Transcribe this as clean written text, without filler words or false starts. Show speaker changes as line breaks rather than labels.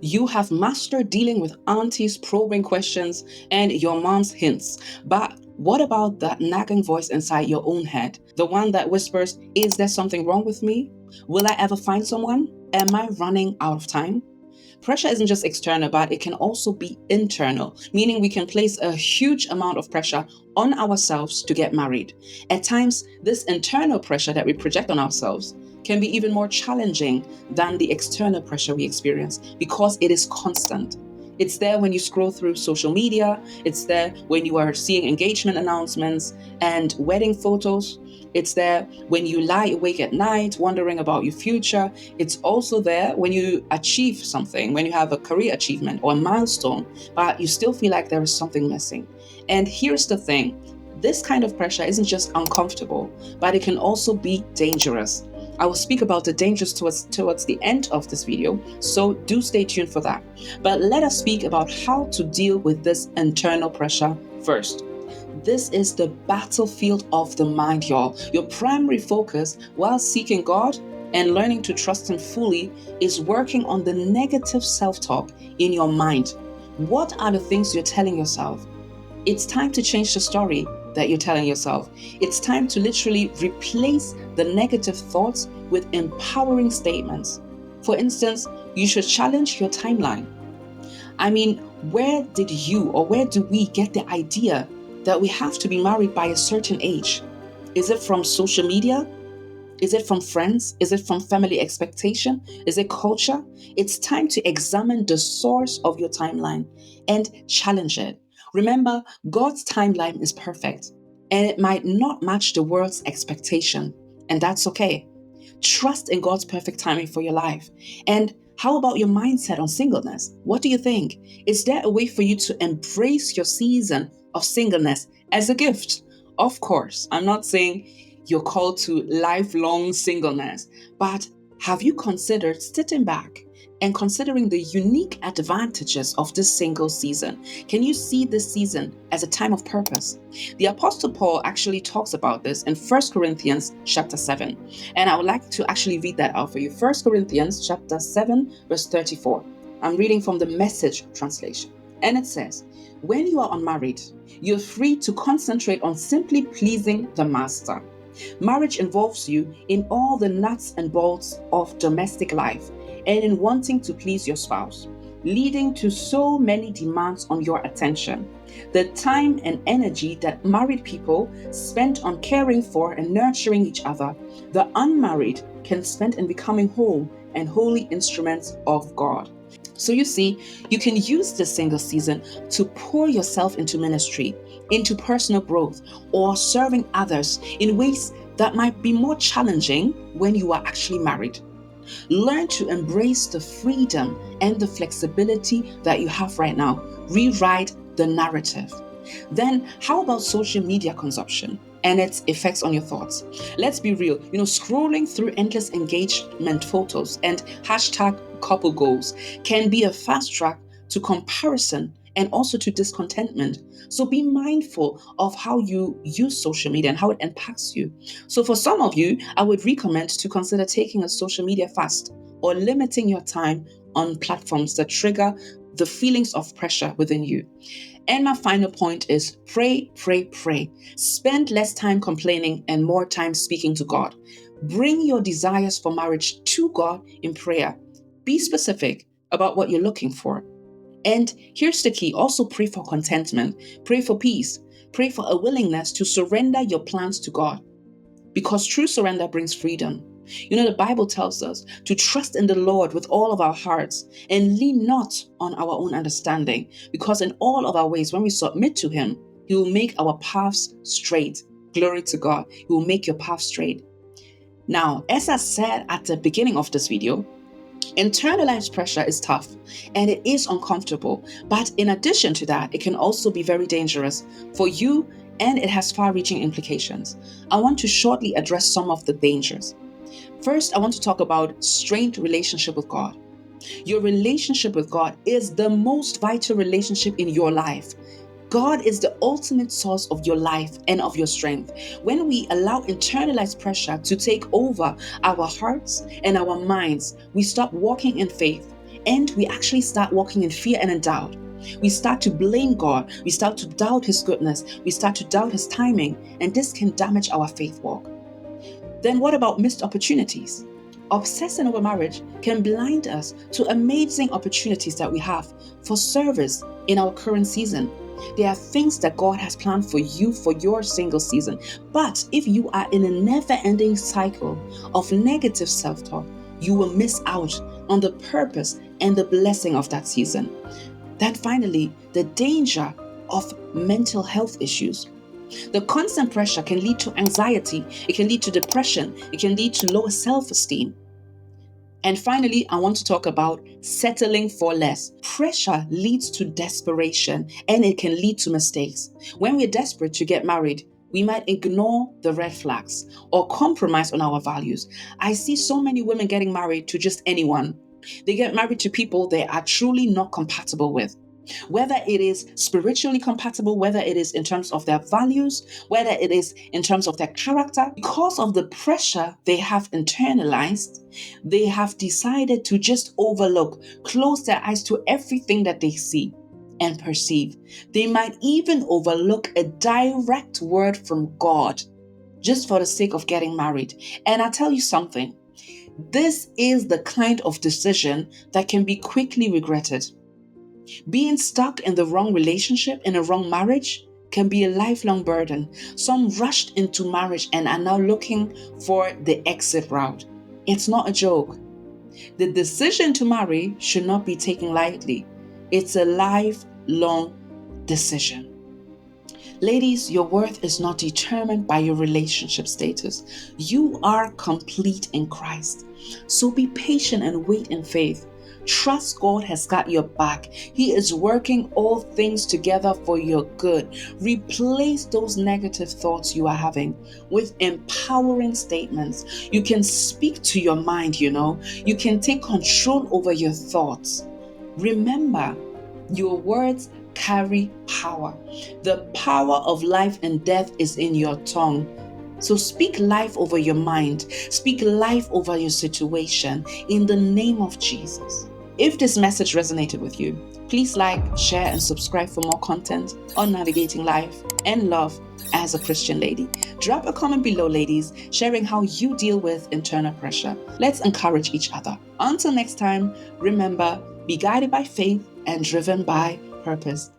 You have mastered dealing with auntie's probing questions and your mom's hints. But what about that nagging voice inside your own head? The one that whispers, is there something wrong with me? Will I ever find someone? Am I running out of time? Pressure isn't just external, but it can also be internal, meaning we can place a huge amount of pressure on ourselves to get married. At times, this internal pressure that we project on ourselves can be even more challenging than the external pressure we experience because it is constant. It's there when you scroll through social media, it's there when you are seeing engagement announcements and wedding photos. It's there when you lie awake at night wondering about your future. It's also there when you achieve something, when you have a career achievement or a milestone, but you still feel like there is something missing. And here's the thing, this kind of pressure isn't just uncomfortable, but it can also be dangerous. I will speak about the dangers towards the end of this video, so do stay tuned for that. But let us speak about how to deal with this internal pressure first. This is the battlefield of the mind, y'all. Your primary focus while seeking God and learning to trust Him fully is working on the negative self-talk in your mind. What are the things you're telling yourself? It's time to change the story that you're telling yourself. It's time to literally replace the negative thoughts with empowering statements. For instance, you should challenge your timeline. I mean, where did you or where do we get the idea that we have to be married by a certain age? Is it from social media? Is it from friends? Is it from family expectation? Is it culture? It's time to examine the source of your timeline and challenge it. Remember, God's timeline is perfect and it might not match the world's expectation, and that's okay. Trust in God's perfect timing for your life. And how about your mindset on singleness? What do you think? Is there a way for you to embrace your season of singleness as a gift? Of course, I'm not saying you're called to lifelong singleness, but have you considered sitting back and considering the unique advantages of this single season? Can you see this season as a time of purpose? The Apostle Paul actually talks about this in 1 Corinthians chapter 7. And I would like to actually read that out for you. 1 Corinthians chapter 7, verse 34. I'm reading from the Message translation. And it says, when you are unmarried, you're free to concentrate on simply pleasing the master. Marriage involves you in all the nuts and bolts of domestic life and in wanting to please your spouse, leading to so many demands on your attention. The time and energy that married people spend on caring for and nurturing each other, the unmarried can spend in becoming whole and holy instruments of God. So you see, you can use this single season to pour yourself into ministry, into personal growth, or serving others in ways that might be more challenging when you are actually married. Learn to embrace the freedom and the flexibility that you have right now. Rewrite the narrative. Then, how about social media consumption and its effects on your thoughts? Let's be real, scrolling through endless engagement photos and hashtag couple goals can be a fast track to comparison and also to discontentment. So be mindful of how you use social media and how it impacts you. So for some of you, I would recommend to consider taking a social media fast or limiting your time on platforms that trigger the feelings of pressure within you. And my final point is pray, pray, pray. Spend less time complaining and more time speaking to God. Bring your desires for marriage to God in prayer. Be specific about what you're looking for. And here's the key. Also pray for contentment. Pray for peace. Pray for a willingness to surrender your plans to God. Because true surrender brings freedom. The Bible tells us to trust in the Lord with all of our hearts and lean not on our own understanding. Because in all of our ways, when we submit to Him, He will make our paths straight. Glory to God. He will make your path straight. Now, as I said at the beginning of this video, internalized pressure is tough and it is uncomfortable, but in addition to that, it can also be very dangerous for you and it has far-reaching implications. I want to shortly address some of the dangers. First, I want to talk about strained relationship with God. Your relationship with God is the most vital relationship in your life. God is the ultimate source of your life and of your strength. When we allow internalized pressure to take over our hearts and our minds, we stop walking in faith And we actually start walking in fear and in doubt. We start to blame God. We start to doubt His goodness. We start to doubt His timing. And this can damage our faith walk. Then what about missed opportunities? Obsessing over marriage can blind us to amazing opportunities that we have for service in our current season. There are things that God has planned for you for your single season. But if you are in a never-ending cycle of negative self-talk, you will miss out on the purpose and the blessing of that season. Then finally, the danger of mental health issues. The constant pressure can lead to anxiety, it can lead to depression, it can lead to lower self-esteem. And finally, I want to talk about settling for less. Pressure leads to desperation and it can lead to mistakes. When we're desperate to get married, we might ignore the red flags or compromise on our values. I see so many women getting married to just anyone. They get married to people they are truly not compatible with. Whether it is spiritually compatible, whether it is in terms of their values, whether it is in terms of their character, because of the pressure they have internalized, they have decided to just overlook, close their eyes to everything that they see and perceive. They might even overlook a direct word from God just for the sake of getting married. And I tell you something, this is the kind of decision that can be quickly regretted. Being stuck in the wrong relationship, in a wrong marriage, can be a lifelong burden. Some rushed into marriage and are now looking for the exit route. It's not a joke. The decision to marry should not be taken lightly. It's a lifelong decision. Ladies, your worth is not determined by your relationship status. You are complete in Christ. So be patient and wait in faith. Trust God has got your back. He is working all things together for your good. Replace those negative thoughts you are having with empowering statements. You can speak to your mind, You can take control over your thoughts. Remember, your words carry power. The power of life and death is in your tongue. So speak life over your mind. Speak life over your situation in the name of Jesus. If this message resonated with you, please like, share, and subscribe for more content on navigating life and love as a Christian lady. Drop a comment below, ladies, sharing how you deal with internal pressure. Let's encourage each other. Until next time, remember, be guided by faith and driven by purpose.